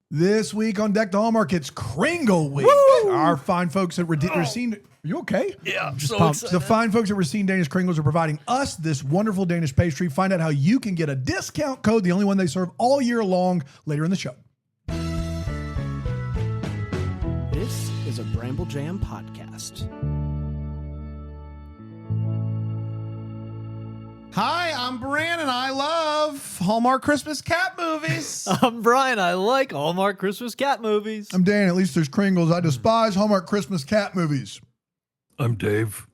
This week on Deck the Hallmark, it's Kringle Week. Woo! Our fine folks at Racine. Are you okay? Yeah, I'm so pumped. excited. The fine folks at Racine Danish Kringles are providing us this wonderful Danish pastry. Find out how you can get a discount code, the only one they serve all year long, later in the show. This is a Bramble Jam podcast. Hi, I'm Bran, and I love Hallmark Christmas cat movies. I'm Brian. I like Hallmark Christmas cat movies. I'm Dan. At least there's Kringles. I despise Hallmark Christmas cat movies. I'm Dave,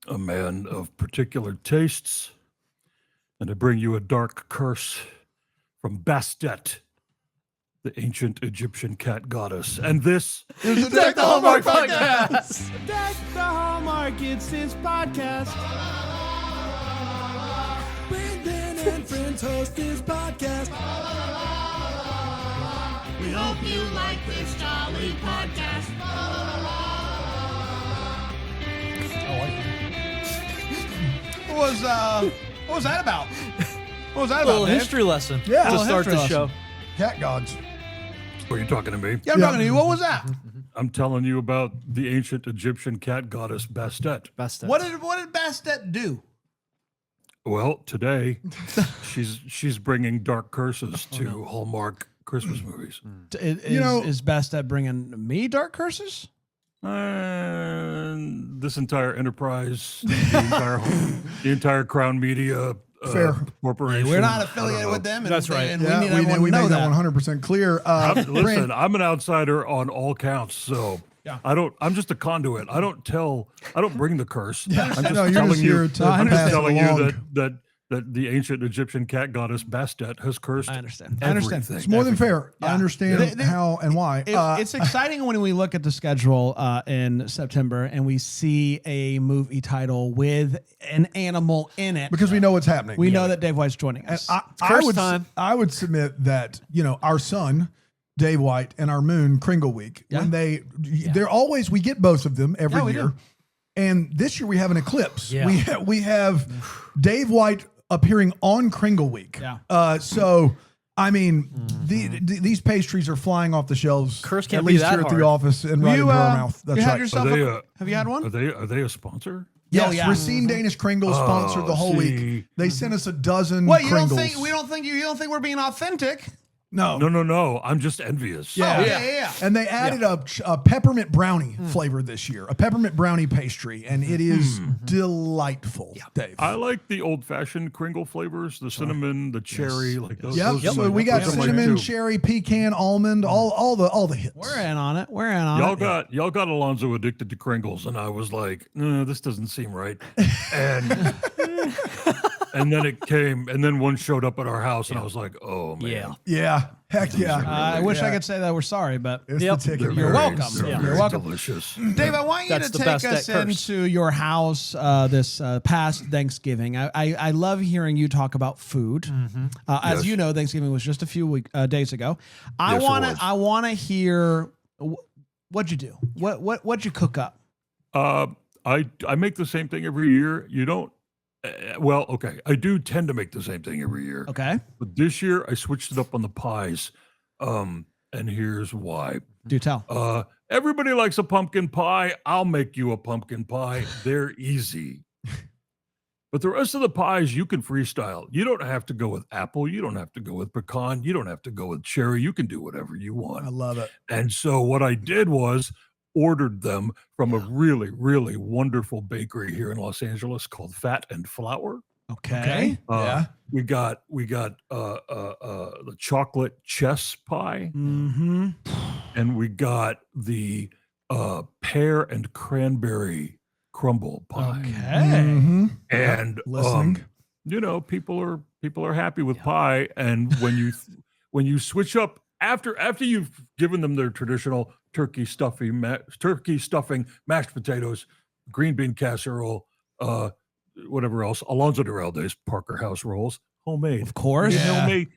a man of particular tastes, and I bring you a dark curse from Bastet, the ancient Egyptian cat goddess. And this Is the Deck the Hallmark podcast. Deck the Hallmark, it's his podcast. Brandon and friends host his podcast. We hope you like this jolly podcast. What was that about? What was that A little about, Dave? history lesson Yeah. to Little start the history show. Cat gods. Are you talking to me? Yeah, I'm talking to you. What was that? I'm telling you about the ancient Egyptian cat goddess Bastet. Best. What did Bastet do? Well, today she's bringing dark curses to Hallmark Christmas movies. Is best at bringing me dark curses? And this entire enterprise, the entire Crown Media Fair. corporation. We're not I affiliated don't know. with them. That's right. And Yeah, we need everyone we to know made that that. 100% clear. Listen, I'm an outsider on all counts, so Yeah. I'm just a conduit. I don't bring the curse. I'm just No, you're telling just you. here to I'm pass just it telling you along. that the ancient Egyptian cat goddess Bastet has cursed. I understand. I understand. everything. It's more than fair. I Yeah. understand how and why. It's exciting when we look at the schedule in September and we see a movie title with an animal in it. because we know what's happening. We know that Dave White's joining And us. I would submit that, our son, Dave White, and our moon, Kringle Week, when they're always, we get both of them every we year. do. And this year we have an eclipse. Yeah. We have Dave White appearing on Kringle Week. Yeah. So, I mean, these pastries are flying off the shelves. Curse can't at be least that here at hard. the office and right You, into our mouth. That's you had right. yourself Are they, have you had one? Are they a sponsor? Yes, Oh, yeah. Racine Danish Kringles sponsored the whole see. week. They sent us a dozen What, you don't Kringles. think you don't think we're being authentic? No. No. I'm just envious. Yeah. Oh, yeah. And they added a peppermint brownie flavor this year, a peppermint brownie pastry, and it is delightful, Dave. I like the old-fashioned Kringle flavors, the cinnamon, the cherry, like those. Yep. those are So my- we got those are my cinnamon, two. cherry, pecan, almond, all the hits. We're in on it. We're in on it. Y'all got Alonzo addicted to Kringles, and I was like, no, this doesn't seem right. And and then it came, and then one showed up at our house, and I was like, oh man, Yeah. Yeah. Heck yeah. I wish I could say that we're sorry, but It's Yep. the ticket. they're You're very- welcome. they're Yeah. very You're welcome. delicious. Dave, I want you That's to the take best us at curse. into your house this past Thanksgiving. I love hearing you talk about food. As Yes. you know, Thanksgiving was just a few days ago. I Yes, it was. want to hear what'd you do? What'd you cook up? I make the same thing every year. You don't. Well, okay. I do tend to make the same thing every year. Okay, But this year I switched it up on the pies. And here's why. do tell. Everybody likes a pumpkin pie. I'll make you a pumpkin pie. They're easy. But the rest of the pies you can freestyle. You don't have to go with apple. You don't have to go with pecan. You don't have to go with cherry. You can do whatever you want. I love it. And so what I did was ordered them from a really, really wonderful bakery here in Los Angeles called Fat and Flour. Okay. Yeah. We got the chocolate chess pie, Mm-hmm. and we got the pear and cranberry crumble pie. Okay. Mhm. And Listening. people are happy with pie. And when you switch up after you've given them their traditional turkey stuffing, mashed potatoes, green bean casserole, whatever else, Alonzo Duralde's Parker House rolls, homemade. Of course.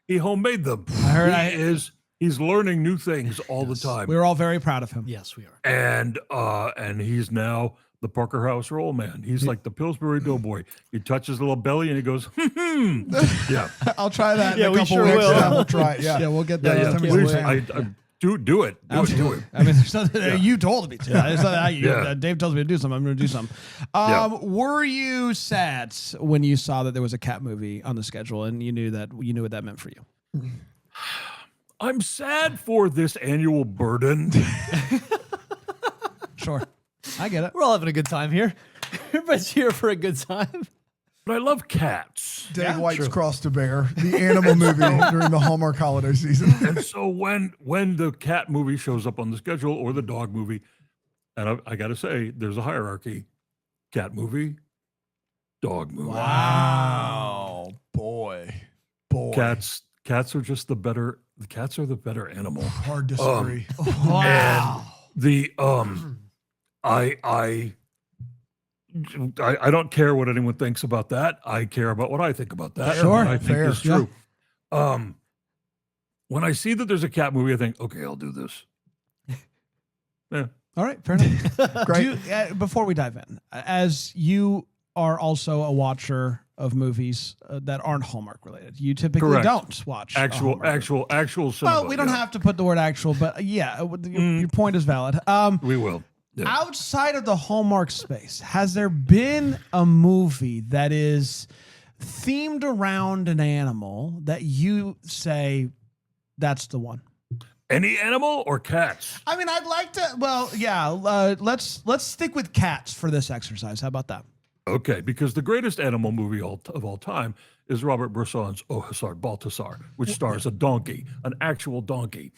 He homemade them. I heard He's learning new things all the time. we were all very proud of him. Yes, we are. And he's now the Parker House roll man. He's like the Pillsbury Doughboy. He touches his little belly and he goes, yeah. I'll try that Yeah, in a we couple sure weeks. will. Yeah, we'll try it. Yeah. Yeah, we'll get Yeah, that. yeah. Timmy Please, Sam. Do it. Do it. I mean, there's nothing you told me to. It's not how you, Yeah. Dave tells me to do something. I'm going to do something. Were you sad when you saw that there was a cat movie on the schedule and you knew what that meant for you? I'm sad for this annual burden. Sure, I get it. We're all having a good time here. Everybody's here for a good time. But I love cats. Dave White's Cross to Bear, the animal movie during the Hallmark holiday season. And so when the cat movie shows up on the schedule or the dog movie, and I got to say, there's a hierarchy: cat movie, dog movie. Wow, boy. Cats are just the better. The cats are the better animal. Hard disagree. Wow. And the I don't care what anyone thinks about that. I care about what I think about that. Sure. And I think Fair. it's true. When I see that there's a cat movie, I think, okay, I'll do this. Yeah. All right, fair enough. Great. Before we dive in, as you are also a watcher of movies that aren't Hallmark related, you typically Correct. don't watch Actual cinema. Well, we don't have to put the word actual, but your point is valid. We will. Yeah. Outside of the Hallmark space, has there been a movie that is themed around an animal that you say that's the one? Any animal or cats? I mean, I'd like to. Well, yeah. Let's stick with cats for this exercise. How about that? Okay, because the greatest animal movie of all time is Robert Bresson's Oh Hussard Balthasar, which stars a donkey, an actual donkey.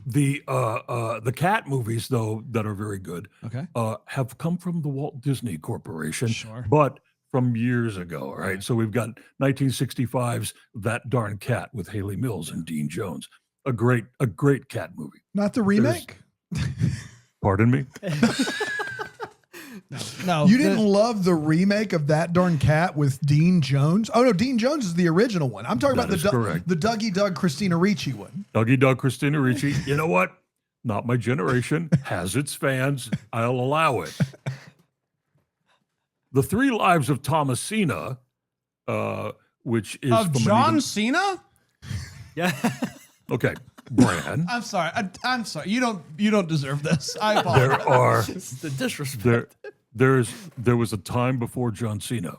The cat movies, though, that are very good, Okay. have come from the Walt Disney Corporation, Sure. but from years ago, right? So we've got 1965's That Darn Cat with Haley Mills and Dean Jones, a great cat movie. Not the remake? Pardon me? No, You didn't love the remake of That Darn Cat with Dean Jones? Oh, no, Dean Jones is the original one. I'm talking That about is correct. the Dougie Doug Christina Ricci one. Dougie Doug, Christina Ricci. You know what? Not my generation. Has its fans. I'll allow it. The Three Lives of Thomasina, which is of from John Cena. Yeah. Okay, Bran. I'm sorry. I'm sorry. You don't deserve this. I apologize. There are It's the disrespect. there was a time before John Cena.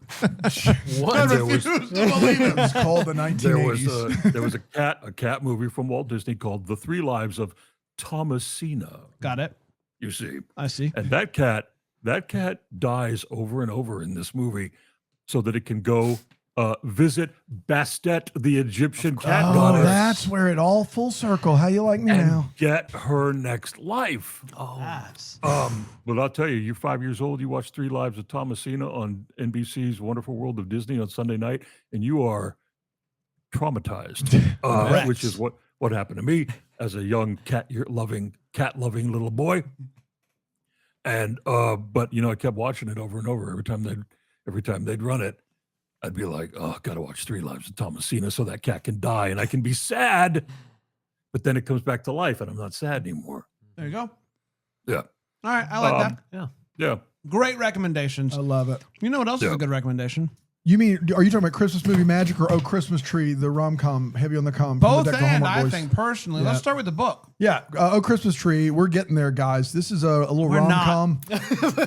What? There was It was called the 1980s. there was a cat movie from Walt Disney called The Three Lives of Thomasina. Got it. You see, I see. and that cat dies over and over in this movie, so that it can go visit Bastet, the Egyptian cat Oh, goddess, that's where it all full circle. How you like me and now? get her next life. Oh, But I'll tell you, you're 5 years old, you watch Three Lives of Thomasina on NBC's Wonderful World of Disney on Sunday night, and you are traumatized, which is what happened to me as a young cat loving little boy. And but I kept watching it over and over. Every time they'd run it, I'd be like, oh, gotta watch Three Lives of Thomasina so that cat can die and I can be sad. But then it comes back to life and I'm not sad anymore. There you go. Yeah. All right. I like that. Yeah. Great recommendations. I love it. You know what else is Yeah. a good recommendation? You mean, are you talking about Christmas Movie Magic or Oh Christmas Tree, the rom-com, heavy on the com? from Both the Deck the and Hallmark I Boys? think personally. Yeah. Let's start with the book. Yeah, Oh Christmas Tree, we're getting there, guys. This is a little We're not. rom-com.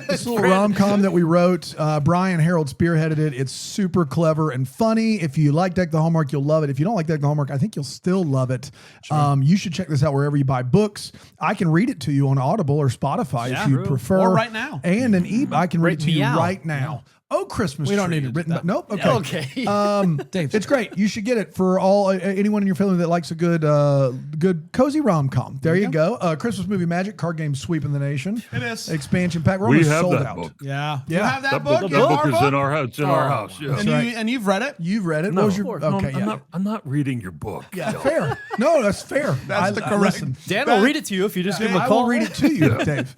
This little rom-com that we wrote. Brian Harold spearheaded it. It's super clever and funny. If you like Deck the Hallmark, you'll love it. If you don't like Deck the Hallmark, I think you'll still love it. You should check this out wherever you buy books. I can read it to you on Audible or Spotify if you prefer. Or right now. And an I can read it to you meow. right now. Oh Christmas We don't Tree, need to do written that. by, nope. Okay. Okay. Dave. It's great. You should get it for all anyone in your family that likes a good cozy rom-com. There you go. Christmas Movie Magic card game sweeping the nation. It is. Expansion pack. We're We almost have sold that out. book. Yeah. Yeah. You have that, That book? book, You have our is book? in our house. It's in our house. Yeah. And you've read it? You've read it. No, What was your no, okay? Yeah. I'm not reading your book. Yeah, No. fair. No, that's fair. That's the correct- listen, Dan will read it to you if you just give him a I call. will read it to you, Yeah. Dave.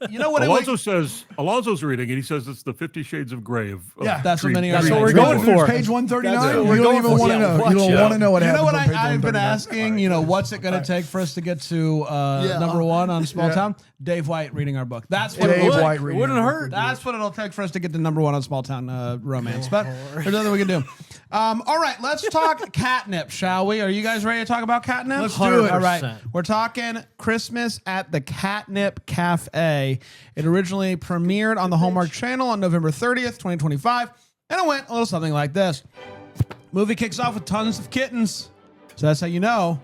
You know what? Alonso's reading, and he says it's the 50 Shades of Grey of Yeah, that's what dream- many are. That's reading. what we're going for. Page 139. That's what You we're don't going even for. want to Yeah, know. watch You don't out. want to know what You know happens what on page I've been 139. asking? You know, what's it going to take for us to get to number one on Small Town? Dave White reading our book. That's what Dave it'll White take. reading It wouldn't our book hurt. would be- That's what it'll take for us to get to number one on Small Town Romance. But there's nothing we can do. All right, let's talk catnip, shall we? Are you guys ready to talk about catnip? Let's do it. All right, 100%. we're talking Christmas at the Catnip Café. It originally premiered on the Hallmark Channel on November 30th, 2025, and it went a little something like this. Movie kicks off with tons of kittens, so that's how you know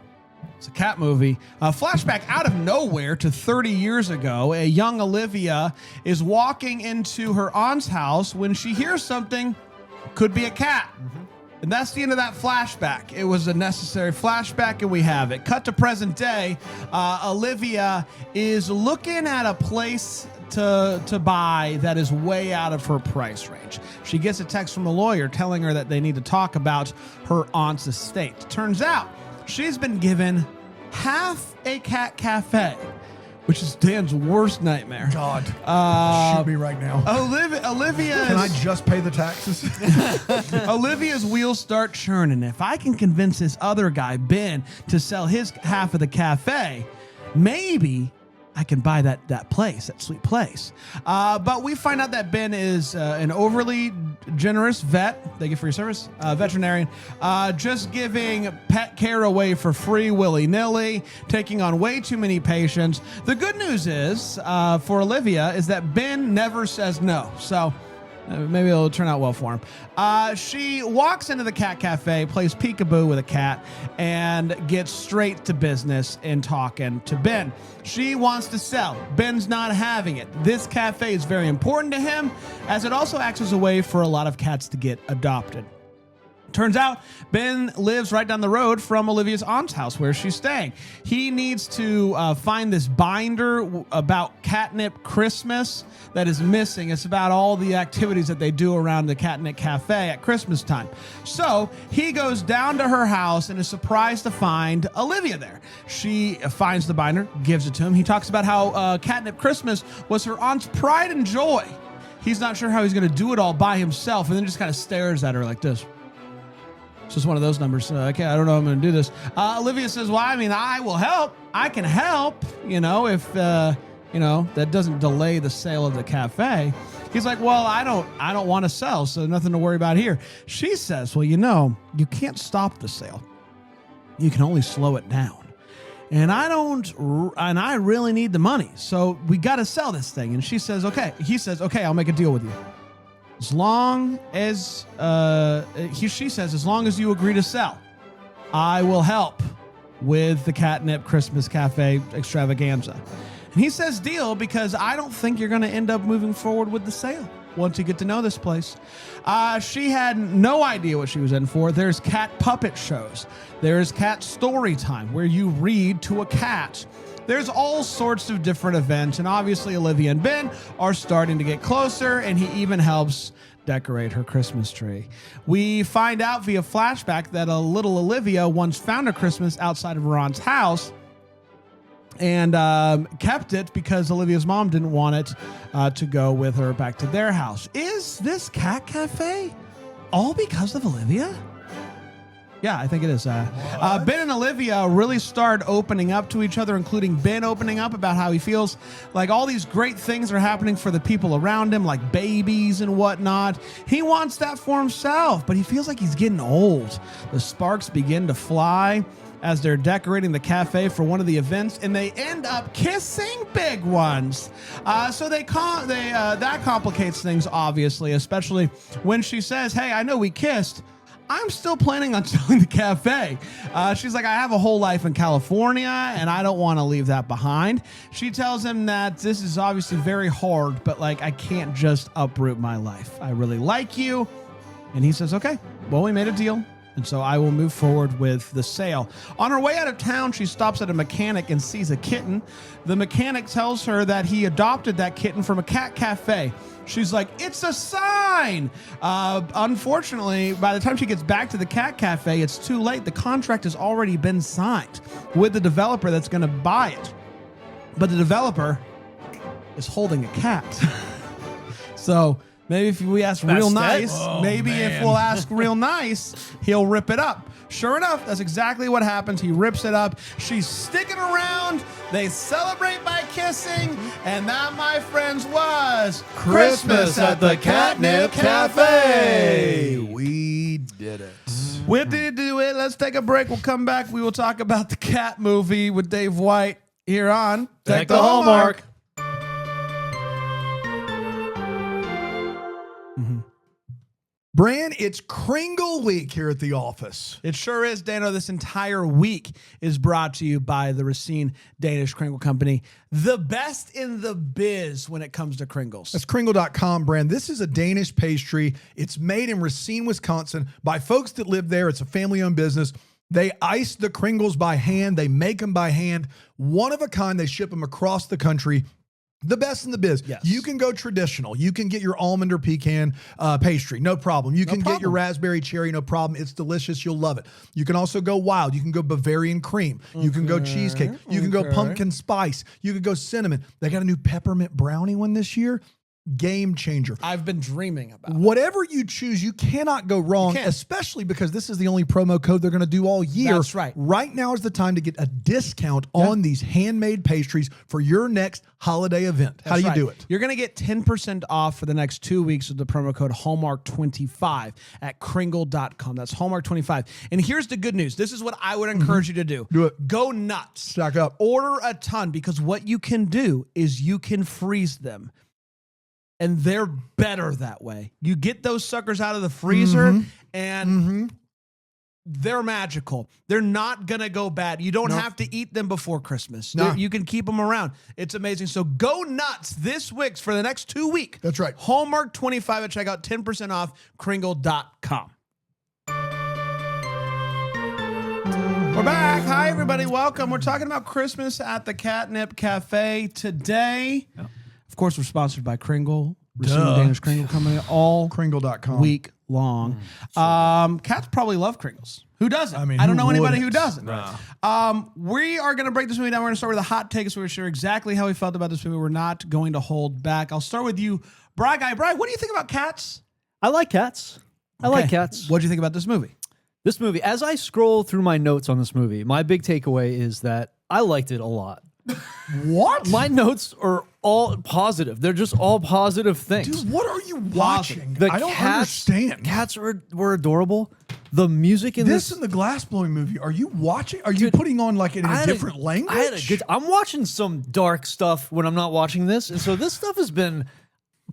it's a cat movie. A flashback out of nowhere to 30 years ago. A young Olivia is walking into her aunt's house when she hears something. Could be a cat. And that's the end of that flashback. It was a necessary flashback, and we have it. Cut to present day. Olivia is looking at a place to buy that is way out of her price range. She gets a text from a lawyer telling her that they need to talk about her aunt's estate. Turns out she's been given half a cat cafe, which is Dan's worst nightmare. God, shoot me right now. Olivia Can I just pay the taxes? Olivia's wheels start churning. If I can convince this other guy, Ben, to sell his half of the cafe, maybe I can buy that place, that sweet place. But we find out that Ben is an overly generous vet. Thank you for your service. Veterinarian. Just giving pet care away for free, willy-nilly, taking on way too many patients. The good news is, for Olivia, is that Ben never says no. So maybe it'll turn out well for him. She walks into the cat cafe, plays peekaboo with a cat, and gets straight to business in talking to Ben. She wants to sell. Ben's not having it. This cafe is very important to him, as it also acts as a way for a lot of cats to get adopted. Turns out Ben lives right down the road from Olivia's aunt's house where she's staying. He needs to find this binder about Catnip Christmas that is missing. It's about all the activities that they do around the Catnip Café at Christmas time. So he goes down to her house and is surprised to find Olivia there. She finds the binder, gives it to him. He talks about how Catnip Christmas was her aunt's pride and joy. He's not sure how he's going to do it all by himself, and then just kind of stares at her like this. It's just one of those numbers. Okay, I don't know how I'm going to do this. Olivia says, well, I mean, I will help. I can help, if, that doesn't delay the sale of the cafe. He's like, well, I don't want to sell, so nothing to worry about here. She says, well, you can't stop the sale. You can only slow it down. And I really need the money. So we got to sell this thing. And she says, okay. He says, okay, I'll make a deal with you. As long as, she says, as long as you agree to sell, I will help with the Catnip Christmas Cafe extravaganza. And he says deal because I don't think you're going to end up moving forward with the sale once you get to know this place. She had no idea what she was in for. There's cat puppet shows. There's cat story time where you read to a cat. There's all sorts of different events, and obviously Olivia and Ben are starting to get closer, and he even helps decorate her Christmas tree. We find out via flashback that a little Olivia once found a Christmas outside of her aunt's house and kept it because Olivia's mom didn't want it to go with her back to their house. Is this cat cafe all because of Olivia? Yeah, I think it is. Ben and Olivia really start opening up to each other, including Ben opening up about how he feels like all these great things are happening for the people around him, like babies and whatnot. He wants that for himself, but he feels like he's getting old. The sparks begin to fly as they're decorating the cafe for one of the events, and they end up kissing big ones. So that complicates things, obviously, especially when she says, hey, I know we kissed, I'm still planning on selling the cafe. She's like, I have a whole life in California, and I don't want to leave that behind. She tells him that this is obviously very hard, but I can't just uproot my life. I really like you. And he says, okay, well, we made a deal. And so I will move forward with the sale. On her way out of town, she stops at a mechanic and sees a kitten. The mechanic tells her that he adopted that kitten from a cat cafe. She's like, it's a sign. Unfortunately, by the time she gets back to the cat cafe, it's too late. The contract has already been signed with the developer that's going to buy it. But the developer is holding a cat. So maybe if we ask real nice, if we'll ask real nice, he'll rip it up. Sure enough, that's exactly what happens. He rips it up. She's sticking around. They celebrate by kissing. And that, my friends, was Christmas at the Catnip Café. We did it. We did do it. Let's take a break. We'll come back. We will talk about the cat movie with Dave White here on Deck the Hallmark. Bran, it's Kringle Week here at the office. It sure is, Dano. This entire week is brought to you by the Racine Danish Kringle Company, the best in the biz when it comes to Kringles. That's Kringle.com, Bran. This is a Danish pastry. It's made in Racine, Wisconsin by folks that live there. It's a family-owned business. They ice the Kringles by hand. They make them by hand. One of a kind. They ship them across the country. The best in the biz. Yes. You can go traditional. You can get your almond or pecan pastry. No problem. You can get your raspberry cherry. No problem. It's delicious. You'll love it. You can also go wild. You can go Bavarian cream. You can go cheesecake. You can go pumpkin spice. You can go cinnamon. They got a new peppermint brownie one this year. Game changer. I've been dreaming about it. Whatever you choose, you cannot go wrong, especially because this is the only promo code they're going to do all year. That's right. Right now is the time to get a discount on these handmade pastries for your next holiday event. How do you do it? You're going to get 10% off for the next 2 weeks with the promo code Hallmark25 at Kringle.com. That's Hallmark25. And here's the good news. This is what I would encourage you to do. Do it. Go nuts. Stack up. Order a ton, because what you can do is you can freeze them. And they're better that way. You get those suckers out of the freezer and they're magical. They're not going to go bad. You don't have to eat them before Christmas. No. You can keep them around. It's amazing. So go nuts this week for the next 2 weeks. That's right. Hallmark 25 at checkout, 10% off, Kringle.com. We're back. Hi, everybody. Welcome. We're talking about Christmas at the Catnip Cafe today. Of course, we're sponsored by Kringle, Racine Danish Kringle Company, all Kringle.com. week long. Cats probably love Kringles. Who doesn't? I mean, I don't who know anybody who wouldn't? doesn't. We are going to break this movie down. We're going to start with a hot take, so we're going to share exactly how we felt about this movie. We're not going to hold back. I'll start with you, Bri Guy. Bri, what do you think about cats? I like cats. I like cats. What do you think about this movie? This movie, as I scroll through my notes on this movie, my big takeaway is that I liked it a lot. What? My notes are all positive. They're just all positive things. Dude, what are you watching? The I don't cats, understand. Cats were adorable. The music in This this and the glass blowing movie. Are you watching? Are you putting on like in a different language? I had a good. I'm watching some dark stuff when I'm not watching this, and so this stuff has been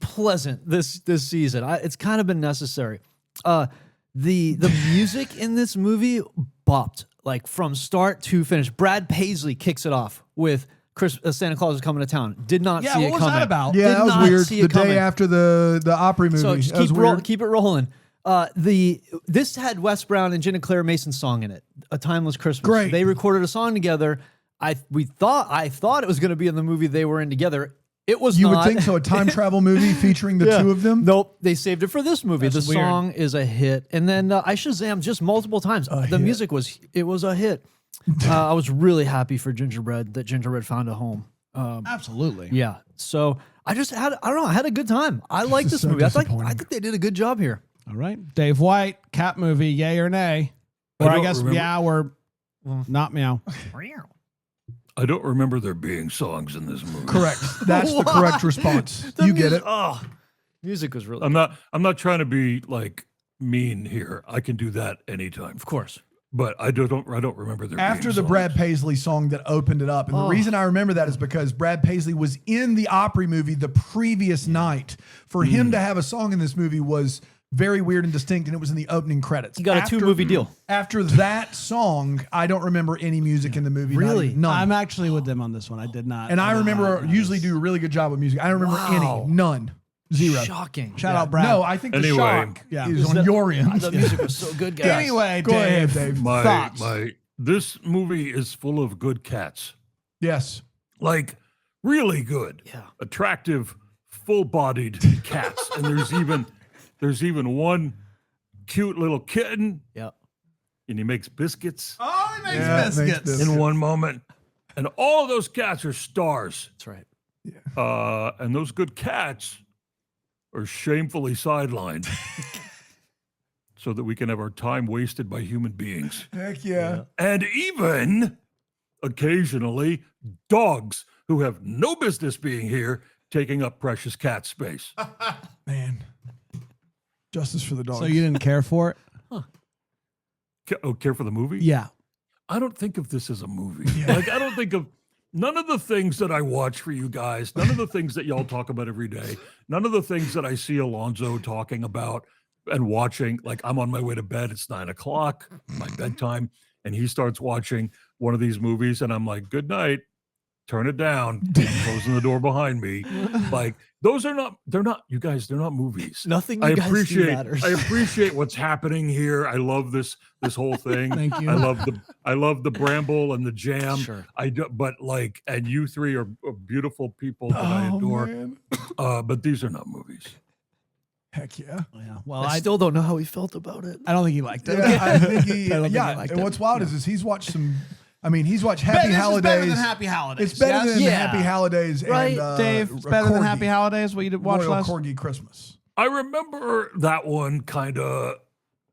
pleasant this season. It's kind of been necessary. The music in this movie bopped like from start to finish. Brad Paisley kicks it off with Santa Claus is coming to town. Did not see it coming. What was that about? Yeah, Did that was not weird. see The it coming. day after the Opry movie. So just That was weird. keep it rolling. This had Wes Brown and Jenna Claire Mason's song in it, "A Timeless Christmas." Great. They recorded a song together. I thought it was going to be in the movie they were in together. It was You not. would think so. A time travel movie featuring the two of them? Nope, they saved it for this movie. That's the weird. song is a hit, and then I Shazammed just multiple times. The music was a hit. I was really happy for Gingerbread that Gingerbread found a home. Absolutely. Yeah, so I had a good time. I like this so movie. I disappointing. think they did a good job here. All right. Dave White, cat movie, yay or nay? Or I don't guess remember. meow or not meow. I don't remember there being songs in this movie. Correct. That's the correct response. You get it. Oh, music was really. I'm not trying to be like mean here. I can do that anytime, Of course. but I don't remember there After being the songs. Brad Paisley song that opened it up. And the reason I remember that is because Brad Paisley was in the Opry movie the previous night. For him to have a song in this movie was very weird and distinct, and it was in the opening credits. He got a 2-movie deal. After that song, I don't remember any music in the movie. Really? None. I'm actually with them on this one. I did not. And I did remember not usually notice. do a really good job with music. I don't remember Wow. any. None. Zero. Shocking. Shout out Brad. No, I think the Anyway. shock Yeah. is on your end. The music was so good, guys. Anyway, Go ahead, Dave. Dave. Thoughts? This movie is full of good cats. Yes. Like really good. Yeah. Attractive, full-bodied cats. And there's even one cute little kitten, Yeah. and he makes biscuits Oh, he makes Yeah, it makes biscuits. biscuits. in one moment. And all of those cats are stars. That's right. And those good cats are shamefully sidelined so that we can have our time wasted by human beings. Heck yeah. And even occasionally dogs who have no business being here taking up precious cat space. Man. Justice for the dogs. So you didn't care for it? Care for the movie? Yeah. I don't think of this as a movie. Like, I don't think of none of the things that I watch for you guys, none of the things that y'all talk about every day, none of the things that I see Alonzo talking about and watching. Like, I'm on my way to bed. It's 9:00, my bedtime. And he starts watching one of these movies. And I'm like, good night. Turn it down. I'm closing the door behind me. Like, those are not, you guys, they're not movies. Nothing you guys do matters. I appreciate what's happening here. I love this whole thing. Thank you. I love the bramble and the jam. Sure. I do, but like, and you three are beautiful people that I adore. Man. But these are not movies. Heck yeah. Yeah. Well, I still don't know how he felt about it. I don't think he liked it. Yeah, I think he, I don't think he yeah. liked And it. what's wild is he's watched some. I mean, he's watched Ben, Happy this is Holidays. better than Happy Holidays. It's better yes? than Yeah. Happy Holidays, Right, and Dave, it's better than Happy Holidays. What you watched Royal last? Corgi Christmas. I remember that one kind of.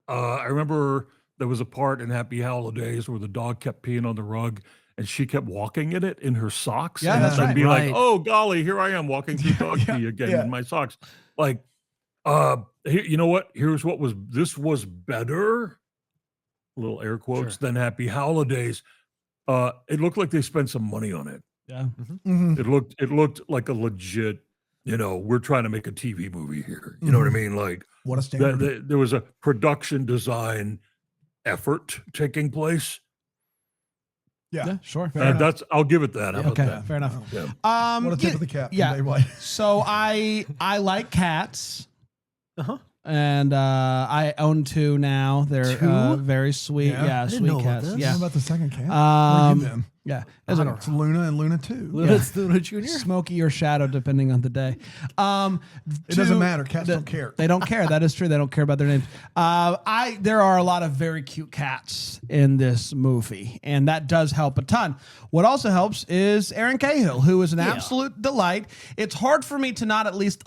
I remember there was a part in Happy Holidays where the dog kept peeing on the rug, and she kept walking in it in her socks. Yeah, and that's I'd right. be Right. like, "Oh golly, here I am walking through dog pee again yeah. in my socks." Like, you know what? This was better. Little air quotes than Happy Holidays. It looked like they spent some money on it. Yeah. Mm-hmm. It looked like a legit. We're trying to make a TV movie here. You know what I mean? Like. What a standard. There was a production design effort taking place. Yeah. Sure. Fair And enough. I'll give it that. How about Okay. that? Fair enough. Yeah. What a tip yeah, of the cap. from yeah. Dave White. So I like cats. Uh-huh. And I own 2 now. They're Two? very sweet. Yeah. Yeah, I didn't sweet know about cats. this. What Yeah. about the second cat? Um, Where you been? Yeah. It's Luna and Luna 2. Let's do it, Junior. Smoky or Shadow, depending on the day. It doesn't matter. Cats don't care. They don't care. That is true. They don't care about their names. There are a lot of very cute cats in this movie, and that does help a ton. What also helps is Erin Cahill, who is an absolute delight. It's hard for me to not at least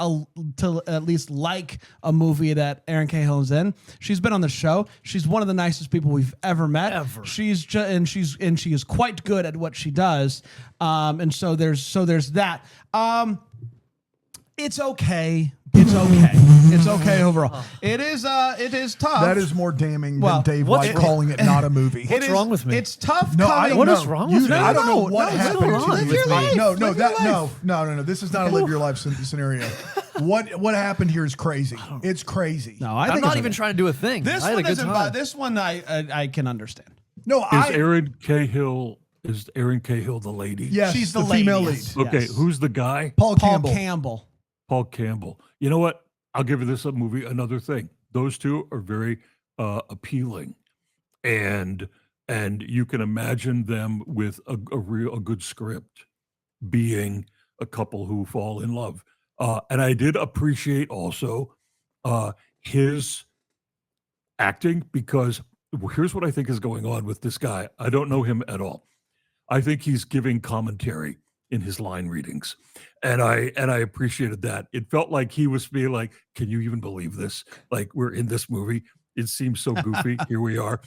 like a movie that Erin Cahill is in. She's been on the show. She's one of the nicest people we've ever met. Ever. She is quite good at what she does. And so there's that. It's okay. It's okay overall. It is tough. That is more damning Well, than Dave what's White wrong? calling it not a movie. What's wrong with me? It's tough. No, I coming. don't What know. is wrong with me? I don't know what No, happened what's to going on you. with your me? No, Live your no. This is not a live your life scenario. What happened here is crazy. It's crazy. No, I I'm think not it's even okay. trying to do a thing. This I had one a good isn't. time. This one I can understand. No, Is Erin Cahill the lady? yes, She's the female lady. lead. Okay, Yes. who's the guy? Paul Campbell. Campbell. Paul Campbell. You know what? I'll give this movie another thing. Those two are very appealing, and you can imagine them with a good script, being a couple who fall in love. And I did appreciate also his acting, because here's what I think is going on with this guy. I don't know him at all. I think he's giving commentary in his line readings. And I appreciated that. It felt like he was being like, can you even believe this? Like, we're in this movie. It seems so goofy. Here we are.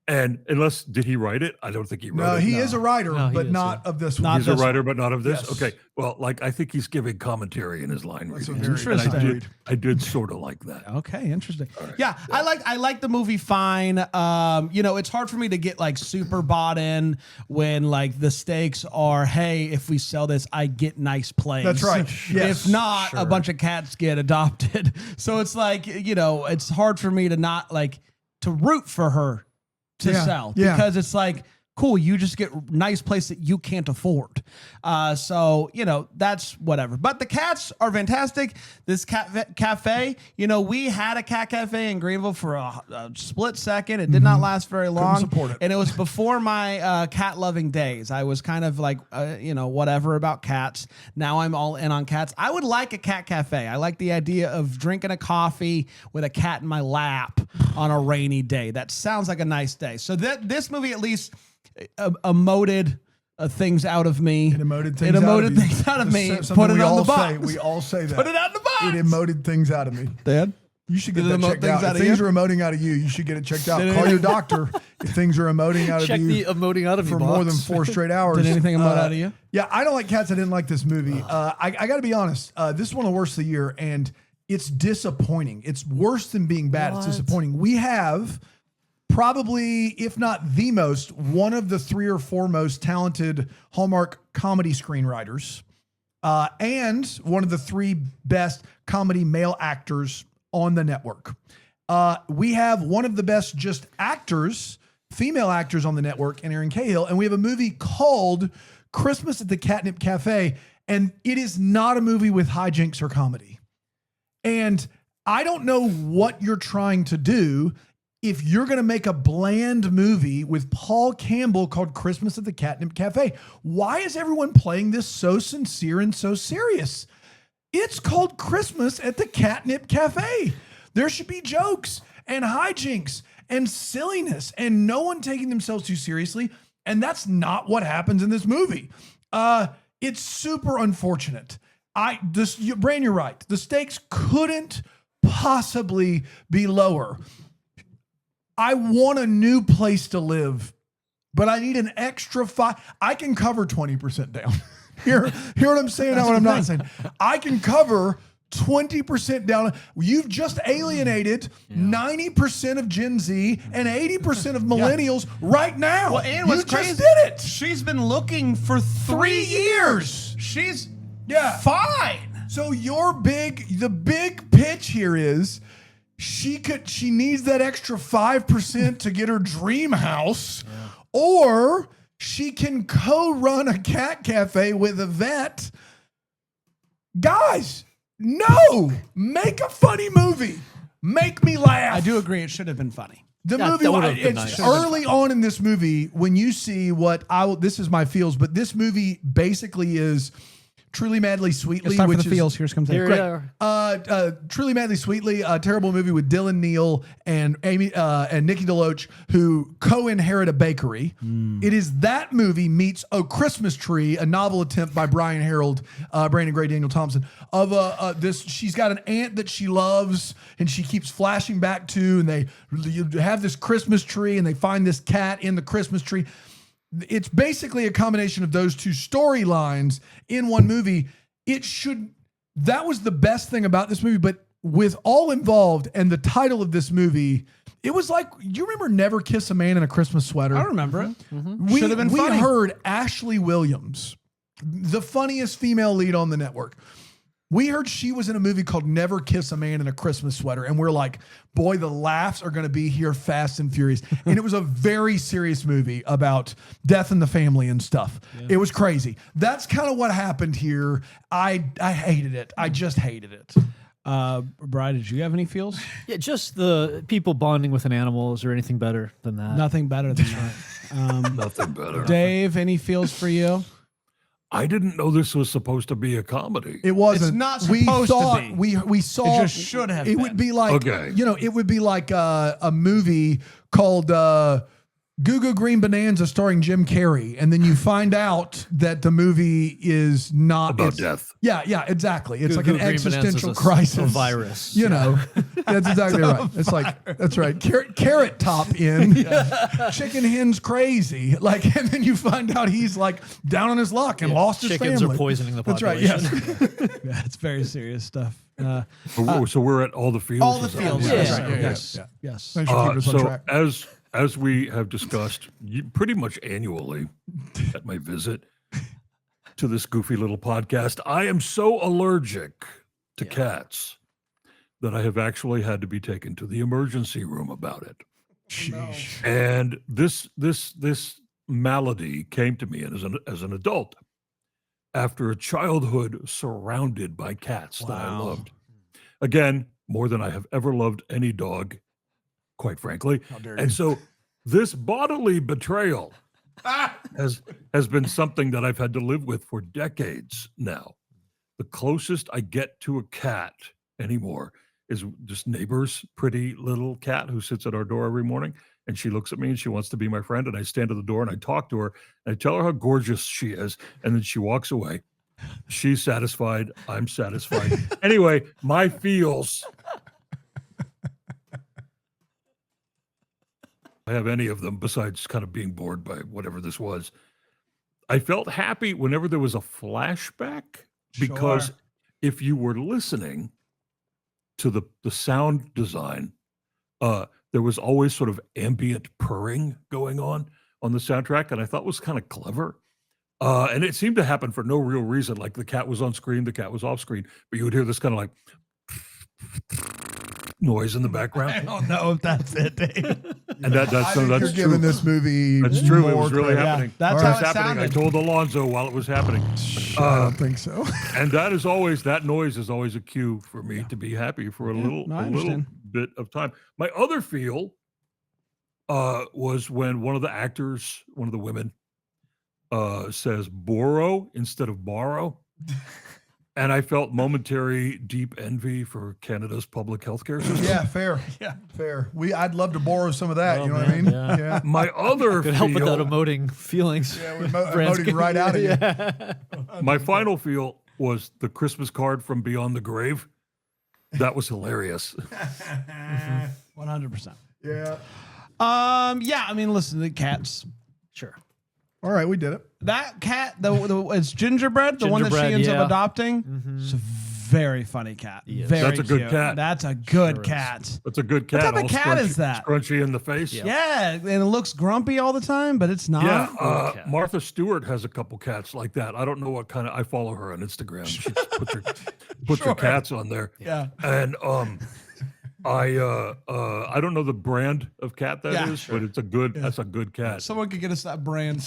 And did he write it? I don't think he wrote No, it. he is a writer, No, he but is, not of this one. Not He's a this writer, but not of this? Yes. Okay. Well, I think he's giving commentary in his line That's a readings. very And Interesting. I did sort of like that. Okay, interesting. Yeah, I like the movie fine. It's hard for me to get like super bought in when like the stakes are, hey, if we sell this, I get nice plays. That's right. Yes, If not, a sure. bunch of cats get adopted. So it's like, it's hard for me to not like to root for her to Yeah, sell, yeah. because it's like, cool, you just get nice place that you can't afford. So, that's whatever. But the cats are fantastic. This cat cafe, we had a cat cafe in Greenville for a split second. It did not last very long. support it. And it was before my cat loving days. I was kind of like, whatever about cats. Now I'm all in on cats. I would like a cat cafe. I like the idea of drinking a coffee with a cat in my lap on a rainy day. That sounds like a nice day. So this movie at least emoted things out of me. It emoted things It out of emoted you. things out of me. Something Put it we on the all box. say. We all say that. Put it on the box. It emoted things out of me. Dad? You should get Did it that emote checked things out. out If of things you? are emoting out of you, you should get it checked out. Did Call it- your doctor if things are emoting out Check of the you emoting out of for you more than box. 4 straight hours. Did anything emote out of you? Yeah, I don't like cats. I didn't like this movie. I got to be honest. This is one of the worst of the year, and it's disappointing. It's worse than being bad. It's disappointing. We have probably, if not the most, one of the 3 or 4 most talented Hallmark comedy screenwriters, and one of the 3 best comedy male actors on the network. We have one of the best just actors, female actors on the network, in Erin Cahill, and we have a movie called Christmas at the Catnip Café, and it is not a movie with hijinks or comedy. And I don't know what you're trying to do if you're going to make a bland movie with Paul Campbell called Christmas at the Catnip Café. Why is everyone playing this so sincere and so serious? It's called Christmas at the Catnip Café. There should be jokes and hijinks and silliness and no one taking themselves too seriously. And that's not what happens in this movie. It's super unfortunate. Bran, you're right. The stakes couldn't possibly be lower. I want a new place to live, but I need an extra 5. I can cover 20% down. Hear what I'm saying? Not what I'm not saying. I can cover 20% down. You've just alienated 90% of Gen Z and 80% of millennials right now. Well, and you what's just crazy, did it. She's been looking for 3 years. She's fine. So the big pitch here is she needs that extra 5% to get her dream house, or she can co-run a cat cafe with a vet. Guys, no, make a funny movie. Make me laugh. I do agree. It should have been funny. The That movie, would've been it's nice. early on in this movie when you see this is my feels, but this movie basically is Truly Madly Sweetly, It's time for which the is feels. Here comes Here the we great. are. Truly Madly Sweetly, a terrible movie with Dylan Neal and Amy and Nikki DeLoach, who co-inherit a bakery. It is that movie meets A Christmas Tree, a novel attempt by Brian Harold, Brandon Gray, Daniel Thompson, of this. She's got an aunt that she loves, and she keeps flashing back to, and you have this Christmas tree, and they find this cat in the Christmas tree. It's basically a combination of those 2 storylines in one movie. That was the best thing about this movie, but with all involved and the title of this movie, it was like, you remember Never Kiss a Man in a Christmas Sweater? I remember it. We Should have been funny. heard Ashley Williams, the funniest female lead on the network. We heard she was in a movie called Never Kiss a Man in a Christmas Sweater. And we're like, boy, the laughs are going to be here fast and furious. And it was a very serious movie about death in the family and stuff. Yeah. It was crazy. That's kind of what happened here. I hated it. I just hated it. Brian, did you have any feels? Yeah, just the people bonding with an animal. Is there anything better than that? Nothing better than that. Nothing better. Dave, any feels for you? I didn't know this was supposed to be a comedy. It wasn't. It's not we supposed to thought, be. We saw. It just should have It been. would be like, Okay. it would be like a movie called Goo Goo Green Bonanza starring Jim Carrey. And then you find out that the movie is not About death. Yeah, exactly. It's Goo like Goo an Green Bonanza's existential a crisis. virus. You know, that's exactly right. It's like, that's right. Carrot Top in, chicken hen's crazy. Like, and then you find out he's like down on his luck and lost his family. Chickens are poisoning the That's population. right, yes. Yeah, it's very serious stuff. So we're at all the fields. All the is that fields. what Yeah. it is? That's right. Okay. Yes. Yeah. Yes. Thanks for keeping us on So track. as we have discussed pretty much annually at my visit to this goofy little podcast, I am so allergic to cats that I have actually had to be taken to the emergency room about it. Sheesh. And this malady came to me as an adult after a childhood surrounded by cats that I loved. Again, more than I have ever loved any dog, quite frankly. And so this bodily betrayal has been something that I've had to live with for decades now. The closest I get to a cat anymore is just neighbor's pretty little cat who sits at our door every morning. and she looks at me and she wants to be my friend, and I stand at the door and I talk to her and I tell her how gorgeous she is, and then she walks away. She's satisfied. I'm satisfied. Anyway, my feels. I have any of them besides kind of being bored by whatever this was. I felt happy whenever there was a flashback because if you were listening to the sound design, there was always sort of ambient purring going on the soundtrack, and I thought was kind of clever. And it seemed to happen for no real reason. Like the cat was on screen, the cat was off screen, but you would hear this kind of like noise in the background. I don't know if that's it, Dave. And that's You're true. giving this movie. That's true. It more was really credit. happening. That's It how was it happening. I sounded. told Alonzo while it was happening. I don't think so. And that noise is always a cue for me to be happy for a little understand. bit of time. My other feel was when one of the actors, one of the women, says borrow instead of borrow. And I felt momentary deep envy for Canada's public healthcare system. Yeah, fair. Yeah. Fair. I'd love to borrow some of that. Oh, you know what I man, mean? yeah. My other Could help without feel, emoting feelings. Yeah, we're Brand's emoting right out of you. Yeah. my final feel was the Christmas card from Beyond the Grave. That was hilarious. 100%. Yeah. Yeah, I mean, listen, the cats. Sure. All right, we did it. That cat, it's Gingerbread, the one that she Gingerbread, ends yeah. up adopting. It's a very funny cat. Yes. Very That's a good cute. cat. That's a good Sure is. cat. That's a good cat. type of all cat scrunchy- is that? Scrunchy in the face. Yeah, and it looks grumpy all the time, but it's not. Yeah, cat. Martha Stewart has a couple cats like that. I don't know what kind of. I follow her on Instagram. She just puts her cats on there. Yeah. And I don't know the brand of cat that is, Yeah, but it's a good. That's a good cat. Someone could get us that brand.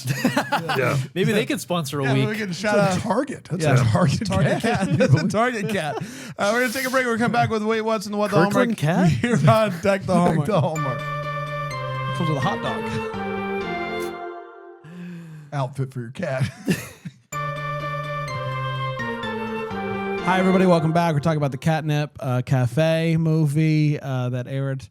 Yeah. Maybe they could sponsor a Yeah, we week. can It's shout a out. target. That's Yeah. a target. Target cat. It's a target cat. We're going to take a break. We're going to come back with Wait, What's and the What the Kirkland Hallmark. cat? Here on Deck the Hallmark. The Hallmark Comes with a hot dog. outfit for your cat. Hi, everybody. Welcome back. We're talking about the Catnip Cafe movie that aired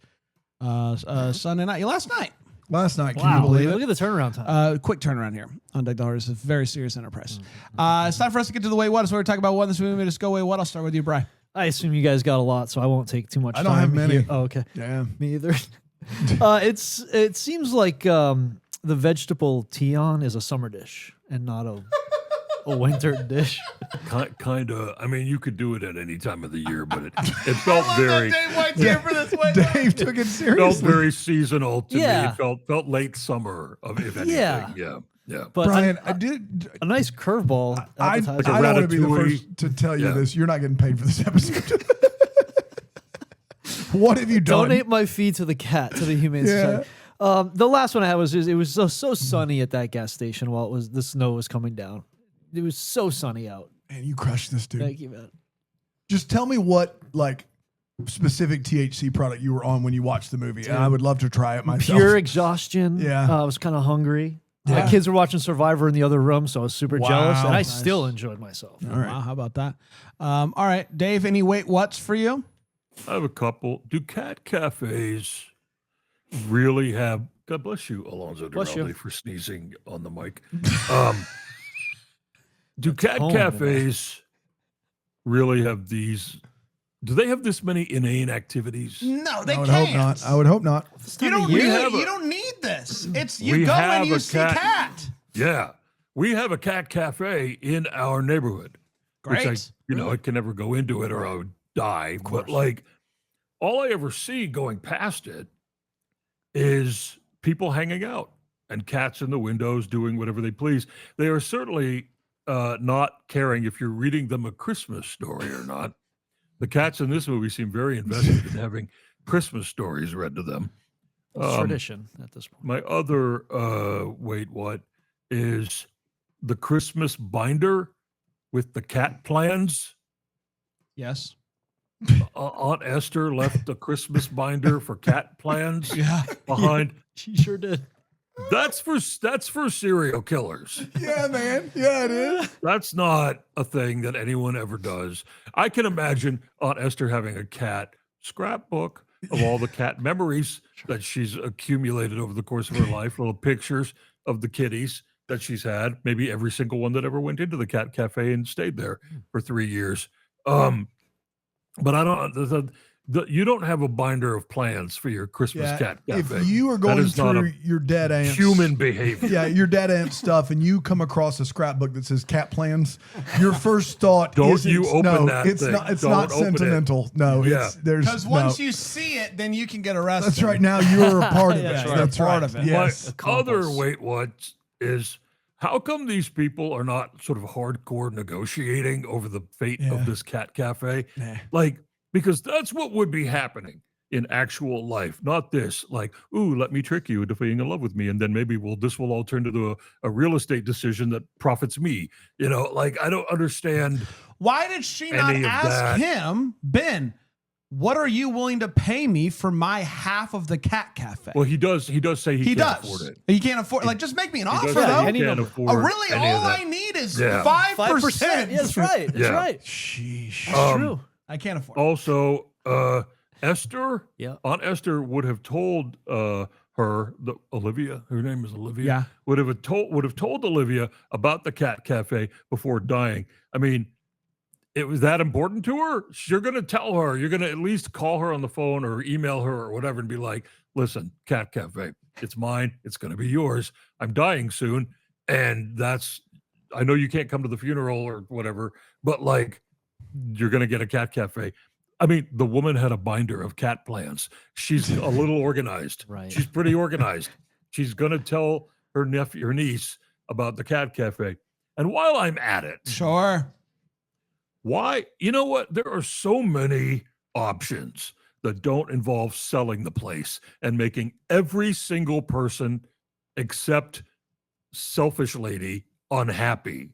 Sunday night. Last night. Last night, can Wow. you believe Look it? at the turnaround time. Quick turnaround here on Deck the Hallmark. It's a very serious enterprise. It's time for us to get to the Wait What. So we're talking about what in this movie. Just go Wait What. I'll start with you, Bri. I assume you guys got a lot, so I won't take too much I time. don't have many. here. Oh, okay. Yeah. Me either. It seems like the vegetable tian is a summer dish and not a winter dish. Kind of. I mean, you could do it at any time of the year, but it felt very for this way. Dave took it felt seriously. very seasonal to Yeah. me. It felt late summer of if anything. Yeah. Yeah. But Brian, a, I did. a nice curveball. I appetizer. don't want to be the ratatouille. first to tell you Yeah. this. You're not getting paid for this episode. What have you done? Donate my fee to the cat, to the Humane Yeah. Society. The last one I had was it was so sunny at that gas station while the snow was coming down. It was so sunny out. Man, you crushed this, dude. Thank you, man. Just tell me what specific THC product you were on when you watched the movie, and I would love to try it myself. Pure exhaustion. Yeah. I was kind of hungry. Yeah. My kids were watching Survivor in the other room, so I was super jealous, and I Nice. still enjoyed myself. All right. Wow, how about that? All right, Dave, any Wait What's for you? I have a couple. Do cat cafes really have? God bless you, Alonzo Bless you. Duralde, for sneezing on the mic. Do cat home, cafes really have these? Do they have this many inane activities? No, they I would hope not. I would hope not. You don't We really. have a- You don't need this. It's We you go have and you a see cat. cat. Yeah, we have a cat cafe in our neighborhood. Great. Which I can never go into it or I would die. But like, all I ever see going past it is people hanging out and cats in the windows doing whatever they please. They are certainly not caring if you're reading them a Christmas story or not. The cats in this movie seem very invested in having Christmas stories read to them. It's tradition at this point. My other wait, what is the Christmas binder with the cat plans? Yes. Aunt Esther left the Christmas binder for cat plans Yeah. behind. She sure did. That's for serial killers. Yeah, man. Yeah, it is. That's not a thing that anyone ever does. I can imagine Aunt Esther having a cat scrapbook of all the cat memories that she's accumulated over the course of her life, little pictures of the kitties that she's had, maybe every single one that ever went into the cat cafe and stayed there for 3 years. But I don't. You don't have a binder of plans for your Christmas cat cafe. If you are going through your dead aunt's human behavior, your dead aunt stuff, and you come across a scrapbook that says cat plans, your first thought don't isn't, you open no, that it's thing. not. It's Don't not open sentimental. it. No, Yeah. Because once you see it, then you can get arrested. That's right. Now you're a part of That's it. right. That's Part right. of it. Yes. My other wait what is how come these people are not sort of hardcore negotiating over the fate of this cat cafe? Like, because that's what would be happening in actual life, not this, like, ooh, let me trick you into being in love with me. And then maybe this will all turn to a real estate decision that profits me. You know, like, I don't understand. Why did she not Any of ask that. him, Ben, what are you willing to pay me for my half of the cat cafe? Well, he does say he can't afford it. He can't afford like just make me an offer He does say though. he can't afford Really any of all that. I need is Yeah. 5%. Yeah, that's right. That's Yeah. right. Sheesh. That's true. I can't afford it. Also, Esther, Yeah. Aunt Esther would have told Olivia, her name is Olivia, Yeah. would have told Olivia about the cat cafe before dying. I mean, it was that important to her. You're going to tell her, you're going to at least call her on the phone or email her or whatever and be like, listen, cat cafe, it's mine. It's going to be yours. I'm dying soon. And I know you can't come to the funeral or whatever, but like, you're going to get a cat cafe. I mean, the woman had a binder of cat plans. She's a little organized. Right. She's pretty organized. She's going to tell her niece about the cat cafe. And while I'm at it, Sure. why? You know what? There are so many options that don't involve selling the place and making every single person except selfish lady unhappy.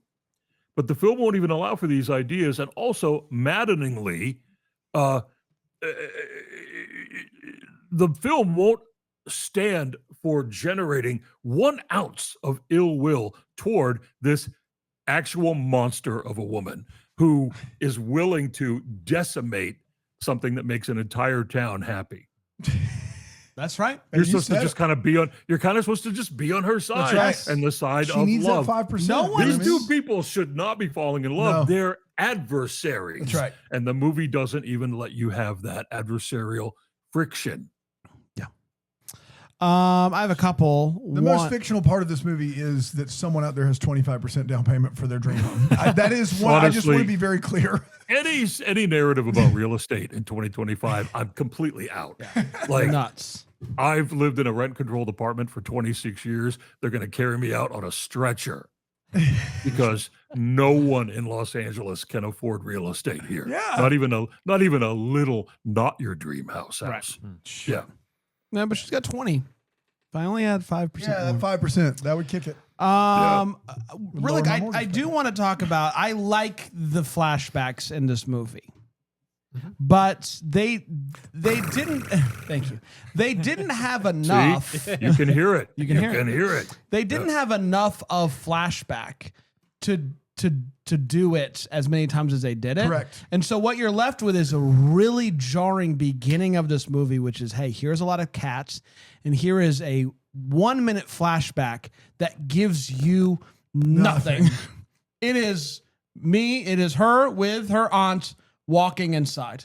But the film won't even allow for these ideas. And also, maddeningly, the film won't stand for generating 1 ounce of ill will toward this actual monster of a woman who is willing to decimate something that makes an entire town happy. That's right. You're supposed to just kind of you're kind of supposed to just be on her side right. and the side She of needs love. that 5%. No one- These two people should not be falling in love. No. They're adversaries. That's right. And the movie doesn't even let you have that adversarial friction. I have a couple. The most fictional part of this movie is that someone out there has 25% down payment for their dream home. That is one. I just want to Honestly, be very clear. Any narrative about real estate in 2025, I'm completely out. Like, nuts. I've lived in a rent-controlled apartment for 26 years. They're going to carry me out on a stretcher because no one in Los Angeles can afford real estate here. Yeah. Not even a little, not your dream house. Yeah. No, but she's got 20. If I only had 5%. Yeah, that more. 5%. That would kick it. Really, lower my I mortgage do want to talk about. I like the flashbacks in this movie, but they didn't. Thank you. They didn't have enough. See? You can hear it. You can hear it. They didn't have enough of flashback to do it as many times as they did it. Correct. And so what you're left with is a really jarring beginning of this movie, which is, hey, here's a lot of cats, and here is a 1 minute flashback that gives you nothing. It is her with her aunt walking inside.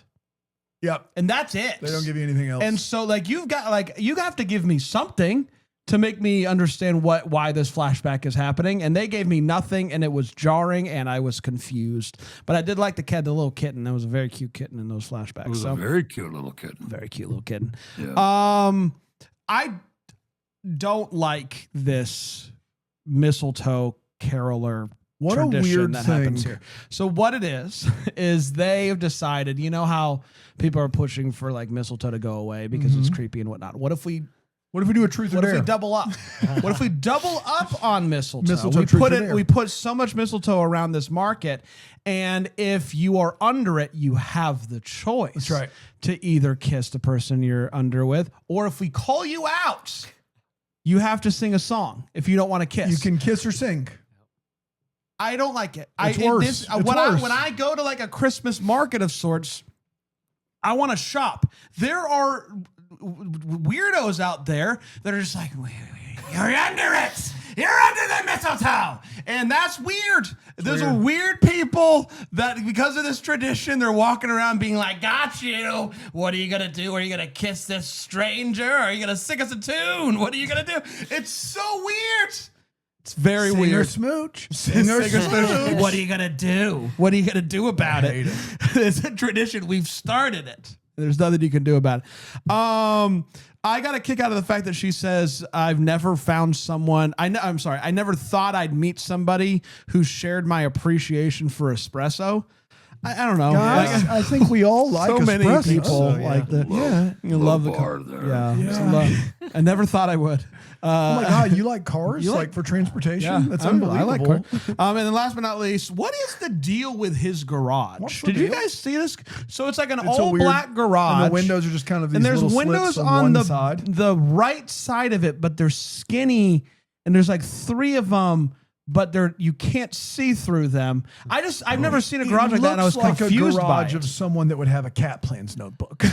Yep. And that's it. They don't give you anything else. And so you have to give me something to make me understand why this flashback is happening. And they gave me nothing, and it was jarring, and I was confused. But I did like the little kitten. That was a very cute kitten in those flashbacks. It was a very cute little kitten. Very cute little kitten. Yeah. I don't like this mistletoe caroler What a tradition weird that thing. happens here. So what it is they have decided, you know how people are pushing for like mistletoe to go away because it's creepy and whatnot. What if we do a truth or what if dare? we double up? What if we double up on mistletoe? Mistletoe, we truth put or it. dare. We put so much mistletoe around this market, and if you are under it, you have the choice. That's right. To either kiss the person you're under with, or if we call you out, you have to sing a song. If you don't want to kiss, You can kiss or sing. I don't like it. It's worse. It's worse. When I go to like a Christmas market of sorts, I want to shop. There are weirdos out there that are just like, you're under it. You're under the mistletoe. And that's weird. Those are weird people that, because of this tradition, they're walking around being like, got you. What are you going to do? Are you going to kiss this stranger? Are you going to sing us a tune? What are you going to do? It's so weird. It's very Sing or weird. smooch. Sing or smooch. What are you going to do? What are you going to do about it? It's a tradition. We've started it. There's nothing you can do about it. I got a kick out of the fact that she says, I've never found someone. I'm sorry. I never thought I'd meet somebody who shared my appreciation for espresso. I don't know. Guys, I think we all like so many espresso. people So, like that. Yeah. You love the bar car. there. Yeah. I never thought I would. Oh my God, you like cars? You like for transportation? Yeah, That's I unbelievable. like cars. And then last but not least, what is the deal with his garage? What's the Did you deal? guys see this? So it's like an It's a all weird- black garage. And the windows are just kind of these and there's little windows slits on one the side. the right side of it, but they're skinny, and there's like 3 of them, but you can't see through them. I've never seen a garage like that, and I was looks like confused a by garage it. of someone that would have a cat plans notebook.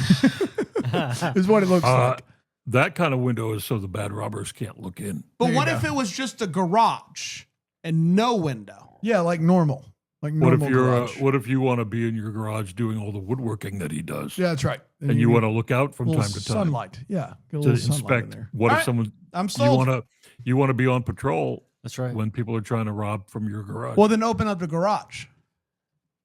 Is what it looks like. That kind of window is so the bad robbers can't look in. But There what you if go. it was just a garage and no window? Yeah, like normal. Like What normal if you're? garage. What if you want to be in your garage doing all the woodworking that he does, Yeah, that's right. and you want to look out from little time to time sunlight. Yeah, get a to little sunlight in inspect? there. What All if right, someone? I'm You sold. want to be on patrol That's right. when people are trying to rob from your garage. Well, then open up the garage.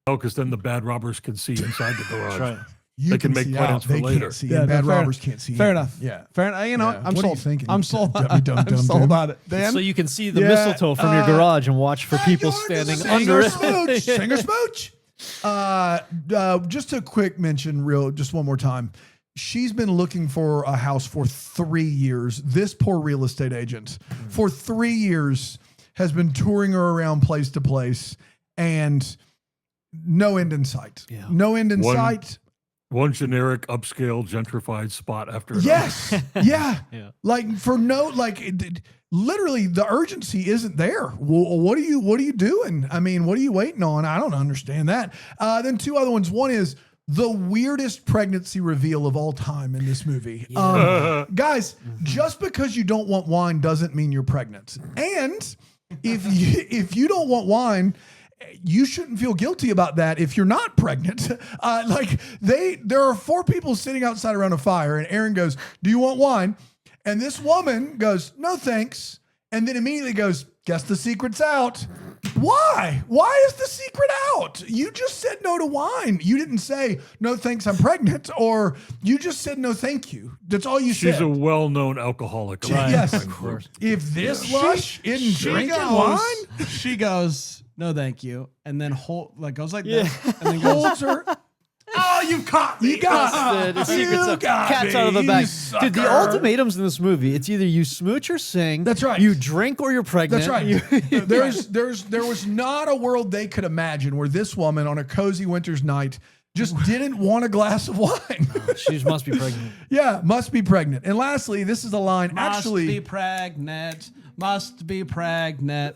Oh, because then the bad robbers can see inside the garage. That's right. You They can make see plans out. for They later. can't see. Yeah, and bad fair robbers can't see. Fair in. enough. Yeah. Fair enough. You know, Yeah. I'm What are you sold. thinking, I'm you sold. dum-dum-dum? I'm sold on it. Dan? So you can see the Yeah, mistletoe from your garage and watch for people standing under it. Smooch. Sing or smooch. Just a quick mention, just one more time. She's been looking for a house for 3 years. This poor real estate agent for 3 years has been touring her around place to place and no end in sight. Yeah. No end in One- sight. One generic upscale gentrified spot after another. Yes. Yeah. Yeah. Like for literally the urgency isn't there. Well, what are you doing? I mean, what are you waiting on? I don't understand that. Then 2 other ones. One is the weirdest pregnancy reveal of all time in this movie. Guys, just because you don't want wine doesn't mean you're pregnant. And if you don't want wine, you shouldn't feel guilty about that if you're not pregnant. There are 4 people sitting outside around a fire, and Erin goes, "Do you want wine?" And this woman goes, "No, thanks." And then immediately goes, "Guess the secret's out." Why? Why is the secret out? You just said no to wine. You didn't say, "No, thanks, I'm pregnant," or you just said, "No, thank you." That's all you She's said. a well-known alcoholic. Yes. Of course. If this lush isn't She drinking goes, wine, She goes, no, thank you, and then goes like that, and then goes, holds her. oh, you caught me. You got The You secret's out. got Cat's me, out of the you bag. Dude, the sucker. ultimatums in this movie, it's either you smooch or sing. That's right. You drink or you're pregnant. That's right. You- There was not a world they could imagine where this woman on a cozy winter's night just didn't want a glass of wine. She must be pregnant. Yeah, must be pregnant. And lastly, this is a line. Must be pregnant. Must be pregnant.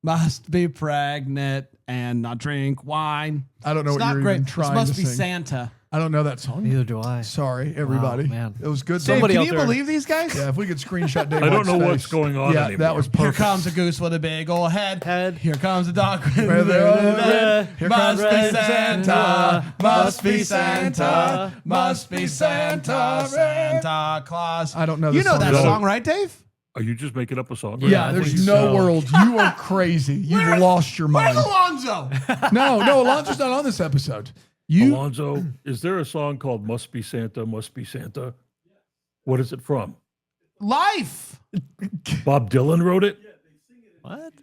Must be pregnant and not drink wine. I don't know It's what not you're great. even This trying must to be sing. Santa. I don't know that song. Neither do I. Sorry, everybody. man. It was good. Somebody Dave, out can you there- believe these guys? Yeah, if we could screenshot Dave I don't White's know face. what's going on Yeah, anymore. that was Here perfect. comes a goose with a big old head. Here comes a dog with Here must comes be Santa. Must be Santa. Must be Santa. Santa Claus. I don't know You this know song. that No. song, right, Dave? Are you just making up a song? Yeah, I there's think no so. world. You are crazy. You've lost your Where's mind. Alonzo? No, Alonzo's not on this episode. Alonzo, is there a song called Must Be Santa, Must Be Santa? What is it from? Life. Bob Dylan wrote it? What?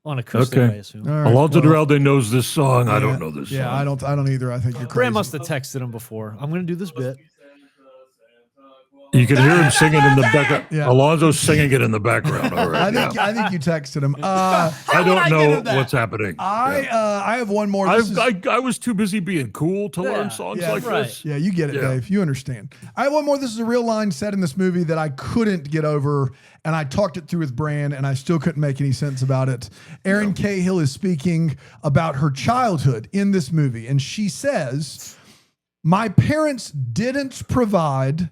On acoustic, Okay. I assume. All right, Alonzo well, Duralde knows this song. I don't know this song. Yeah, I don't either. I think you're crazy. Brand must have texted him before. I'm going to do this bit. You can hear him singing in the background. Yeah. Alonzo's singing it in the background already. I think you texted him. I don't would I get know him that? what's happening. I have one more. This is- I was too busy being cool to learn songs yeah, like right. this. Yeah, you get it, Yeah. Dave. You understand. I have one more. This is a real line said in this movie that I couldn't get over, and I talked it through with Bran, and I still couldn't make any sense about it. Erin Cahill is speaking about her childhood in this movie, and she says, My parents didn't provide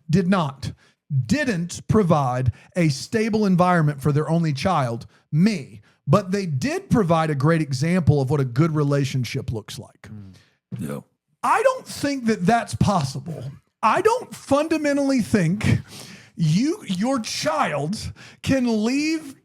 a stable environment for their only child, me, but they did provide a great example of what a good relationship looks like. Yeah. I don't think that that's possible. I don't fundamentally think your child can leave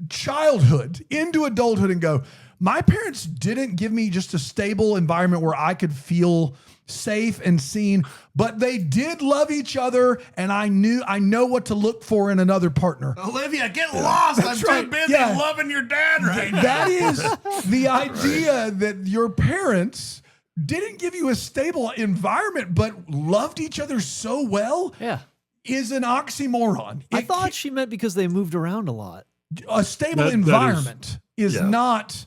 childhood into adulthood and go, my parents didn't give me just a stable environment where I could feel safe and seen, but they did love each other, and I know what to look for in another partner. Olivia, get lost. I'm right. too busy Yeah. loving your dad right now. That is the idea that your parents didn't give you a stable environment, but loved each other so well Yeah. is an oxymoron. I thought she meant because they moved around a lot. A stable That environment is yeah. not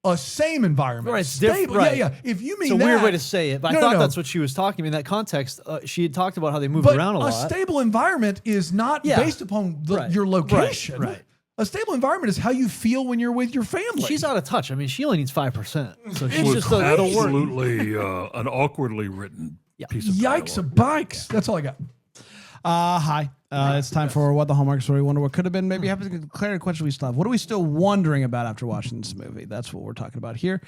a same environment. Right, it's Stable, different. Right. Yeah. If you mean It's a that, weird way to say it, but No, I no, thought no. that's what she was talking. In that context, she had talked about how they moved but around a lot. stable environment is not Yeah. based upon Right. your location. Right. A stable environment is how you feel when you're with your family. She's out of touch. I mean, she only needs 5%. So It she's was just it'll work. absolutely an awkwardly written piece of Yikes dialogue. of bikes. That's all I got. Hi. It's time for What the Hallmark Story Wonder What Could Have Been. Maybe have to declare a question we still have. What are we still wondering about after watching this movie? That's what we're talking about here.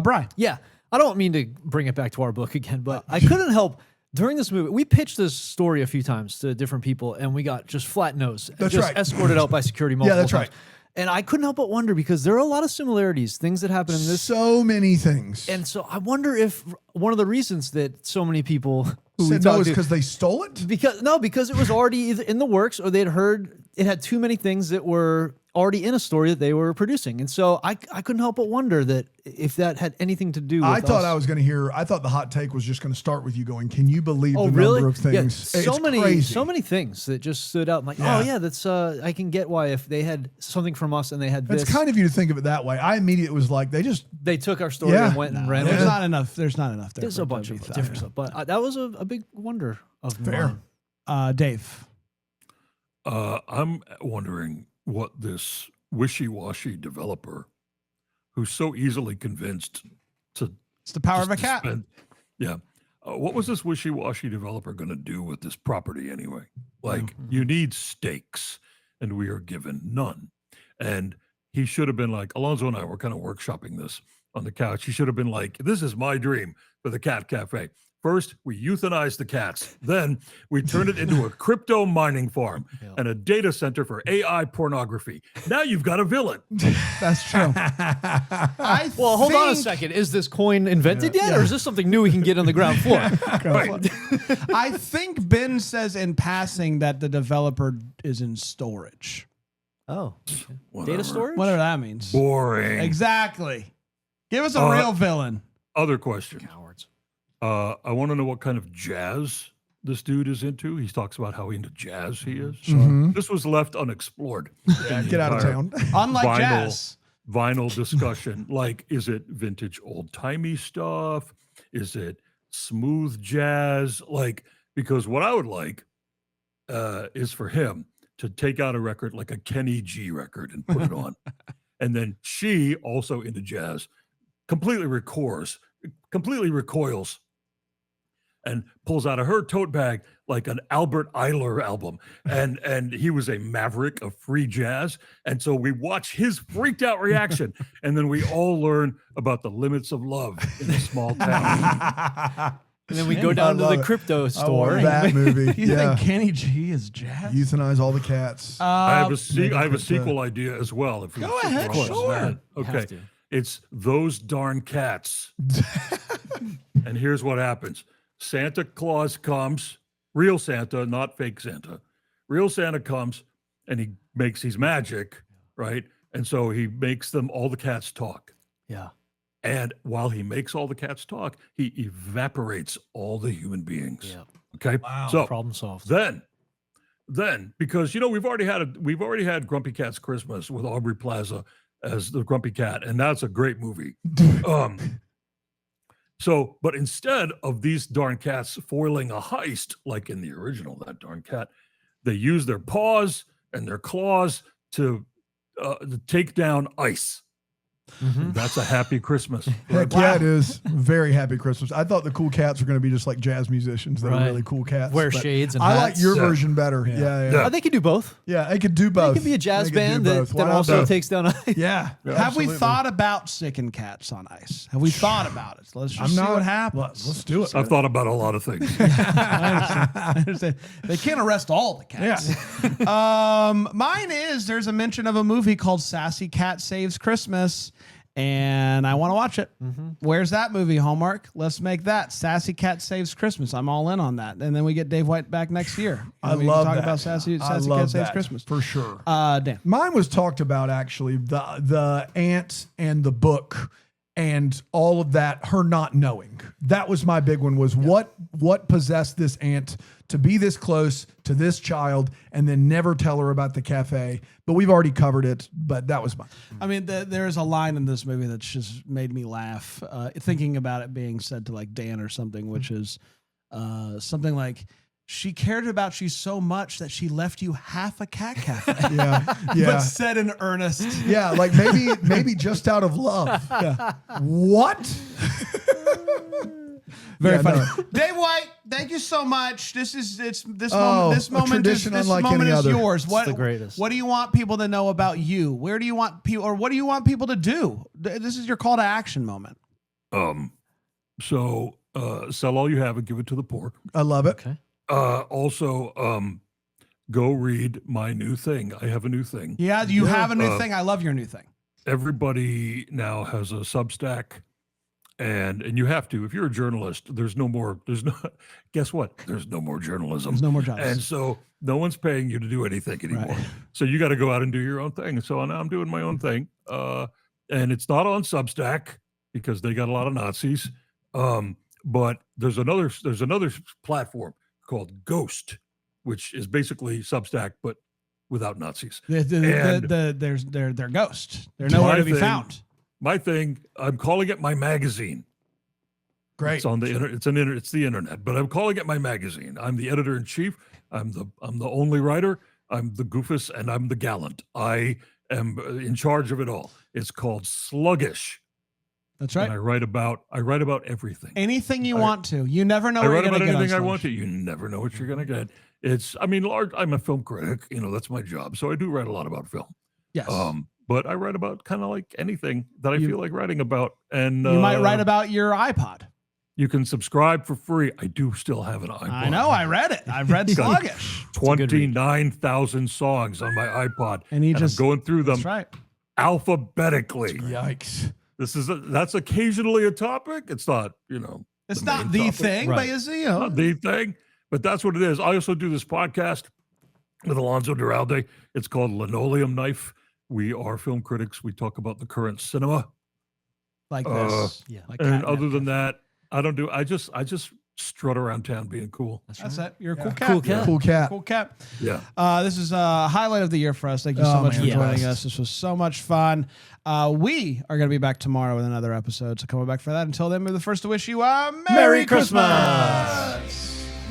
Brian. Yeah. I don't mean to bring it back to our book again, but I couldn't help during this movie. We pitched this story a few times to different people, and we got just flat no's. That's just right. escorted out by security multiple that's times. right. And I couldn't help but wonder because there are a lot of similarities, things that happen in this. So many things. And so I wonder if one of the reasons that so many people who we Said no talked is to, because they stole it? because it was already either in the works or they'd heard it had too many things that were already in a story that they were producing. And so I couldn't help but wonder that if that had anything to do with I thought us. I thought the hot take was just going to start with you going, can you believe Oh, the really? number of things? Yeah, It's crazy. so many things that just stood out. I'm like, Yeah. oh yeah, that's I can get why if they had something from us and they had It's this, kind of you to think of it that way. I immediately was like, they took our story Yeah. and went and ran There's with it. not enough. There's not enough there. There's for a it to bunch be of thought. different stuff, but that was a big wonder of Fair. mine. Dave. I'm wondering what this wishy-washy developer, who's so easily convinced to It's the power just of a to cat. spend- yeah. What was this wishy-washy developer going to do with this property anyway? Like, you need stakes, and we are given none. And he should have been like, Alonzo and I were kind of workshopping this on the couch. He should have been like, this is my dream for the cat cafe. First, we euthanize the cats. Then we turn it into a crypto mining farm and a data center for AI pornography. Now you've got a villain. That's true. Well, hold on a second. Is this coin invented yet, or is this something new we can get on the ground floor? I think Ben says in passing that the developer is in storage. Oh, Whatever. data storage. Whatever that means. Boring. Exactly. Give us a real villain. Other question. Cowards. I want to know what kind of jazz this dude is into. He talks about how into jazz he is. This was left unexplored. Yeah, get out of town. Unlike jazz. Vinyl discussion. Like, is it vintage old-timey stuff? Is it smooth jazz? Like, because what I would like is for him to take out a record like a Kenny G record and put it on. And then she, also into jazz, completely recoils and pulls out of her tote bag like an Albert Eiler album. And he was a maverick of free jazz. And so we watch his freaked out reaction. And then we all learn about the limits of love in a small town. And then we go down to love the it. crypto I store. want that movie. You Yeah. think Kenny G is jazz? Euthanize all the cats. I have a make I have a it, sequel idea as well. If we Go should ahead, cross sure. that. Have Okay. to. It's those darn cats. And here's what happens. Santa Claus comes, real Santa, not fake Santa. Real Santa comes and he makes his magic, right? And so he makes all the cats talk. Yeah. And while he makes all the cats talk, he evaporates all the human beings. Yeah. Okay. Wow. So Problem solved. then, because we've already had Grumpy Cat's Christmas with Aubrey Plaza as the Grumpy Cat, and that's a great movie. So, but instead of these darn cats foiling a heist like in the original, that darn cat, they use their paws and their claws to take down ice. That's a happy Christmas. Heck yeah, it is. Very happy Christmas. I thought the cool cats were going to be just like jazz musicians. They were Right. really cool cats. Wear but shades and I like hats. your Yeah. version better. Yeah. Yeah. They could do both. Yeah, they could do both. It could be a jazz They could do band that, both. Why that not also both? takes down ice. Yeah. Have we absolutely. thought about sticking cats on ice? Have we thought about it? Let's just I'm see not. what happens. Let's do it. I've thought about a lot of things. I understand. They can't arrest all the cats. Mine is there's a mention of a movie called Sassy Cat Saves Christmas, and I want to watch it. Where's that movie, Hallmark? Let's make that Sassy Cat Saves Christmas. I'm all in on that, and then we get Dave White back next year. I And we can love talk that. about Sassy I Cat love Saves that, Christmas for sure. Dan. Mine was talked about actually the aunt and the book and all of that. Her not knowing, that was my big one. Was what possessed this aunt to be this close to this child and then never tell her about the cafe. But we've already covered it. But that was mine. I mean, there's a line in this movie that's just made me laugh, thinking about it being said to like Dan or something, which is something like, she cared about you so much that she left you half a cat cafe. Yeah, But yeah, said in earnest. yeah. Like maybe just out of love. Yeah. What? Very Yeah, funny. no. Dave White, thank you so much. This Oh, this a moment tradition this unlike moment any is other. yours. What the greatest. What do you want people to know about you? Where do you want people, or what do you want people to do? This is your call to action moment. So sell all you have and give it to the poor. I love it. Okay. Also, go read my new thing. I have a new thing. Yeah, you have a new thing. I love your new thing. Everybody now has a Substack, and you have to. If you're a journalist, guess what? There's no more journalism. There's no more jobs. And so no one's paying you to do anything anymore. Right. So you got to go out and do your own thing. So now I'm doing my own thing. And it's not on Substack because they got a lot of Nazis. But there's another platform called Ghost, which is basically Substack, but without Nazis. They're ghosts. They're nowhere to be found. My thing, I'm calling it my magazine. Great. It's on the internet. It's the internet, but I'm calling it my magazine. I'm the editor in chief. I'm the only writer. I'm the goofus, and I'm the gallant. I am in charge of it all. It's called Sluggish. That's And right. I write about everything. Anything you want to. You never know I what write you're about going to get on anything I stage. want to. You never know what you're going to get. I'm a film critic. That's my job. So I do write a lot about film. Yes. But I write about kind of like anything that I feel like writing about. And you might write about your iPod. You can subscribe for free. I do still have an iPod. I know. I read it. I've read Sluggish. 29,000 songs on my iPod. And I'm going through them That's right. alphabetically. Yikes. That's occasionally a topic. It's not, It's the not main the topic. thing, Right. but it's, Not the thing, but that's what it is. I also do this podcast with Alonzo Duralde. It's called Linoleum Knife. We are film critics. We talk about the current cinema. like this. Yeah. Like And Catnip other than Café. that, I just strut around town being cool. That's it. You're a cool Yeah. cat. Cool cat. Cool cat. Cool cat. Yeah. This is a highlight of the year for us. Thank you so Oh, much man, for yes. joining us. This was so much fun. We are going to be back tomorrow with another episode. So come on back for that. Until then, we're the first to wish you a Merry Christmas.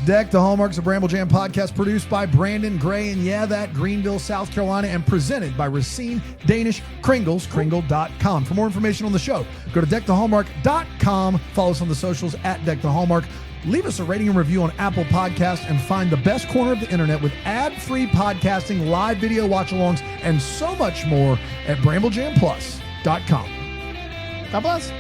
Deck the Hallmarks of Bramble Jam podcast produced by Brandon Gray and that Greenville, South Carolina, and presented by Racine Danish Kringles, kringle.com. For more information on the show, go to deckthehallmark.com. Follow us on the socials at Deck the Hallmark. Leave us a rating and review on Apple Podcasts and find the best corner of the internet with ad-free podcasting, live video watch-alongs, and so much more at bramblejamplus.com. God bless.